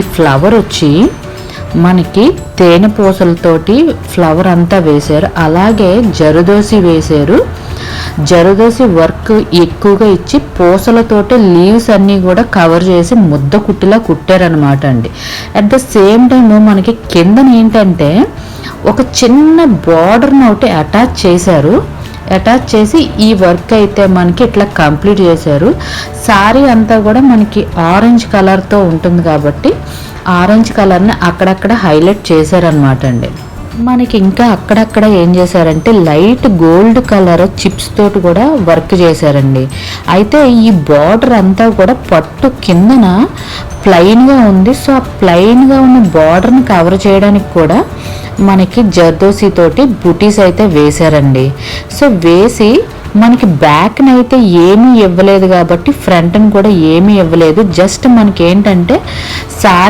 ఈ ఫ్లవర్ వచ్చి మనకి తేనె పూసలతోటి ఫ్లవర్ అంతా వేశారు, అలాగే జరదోసి వేశారు. జరదోసి వర్క్ ఎక్కువగా ఇచ్చి పూసలతోటి లీవ్స్ అన్నీ కూడా కవర్ చేసి ముద్ద కుట్టిలా కుట్టారనమాట అండి. అట్ ద సేమ్ టైం మనకి కిందన ఏంటంటే ఒక చిన్న బార్డర్ని ఒకటి అటాచ్ చేశారు. అటాచ్ చేసి ఈ వర్క్ అయితే మనకి ఇట్లా కంప్లీట్ చేశారు. సారీ అంతా కూడా మనకి ఆరెంజ్ కలర్తో ఉంటుంది కాబట్టి ఆరెంజ్ కలర్ని అక్కడక్కడ హైలైట్ చేశారనమాట అండి. మనకి ఇంకా అక్కడక్కడ ఏం చేశారంటే లైట్ గోల్డ్ కలర్ చిప్స్ తోటి కూడా వర్క్ చేశారండి. అయితే ఈ బార్డర్ అంతా కూడా పట్టు కిందన ప్లెయిన్గా ఉంది. సో ఆ ప్లెయిన్గా ఉన్న బార్డర్ని కవర్ చేయడానికి కూడా మనకి జర్దోసి తోటి బుటీస్ అయితే వేశారండి. సో వేసి మనకి బ్యాక్ని అయితే ఏమీ ఇవ్వలేదు కాబట్టి ఫ్రంట్ని కూడా ఏమీ ఇవ్వలేదు. జస్ట్ మనకి ఏంటంటే శారీ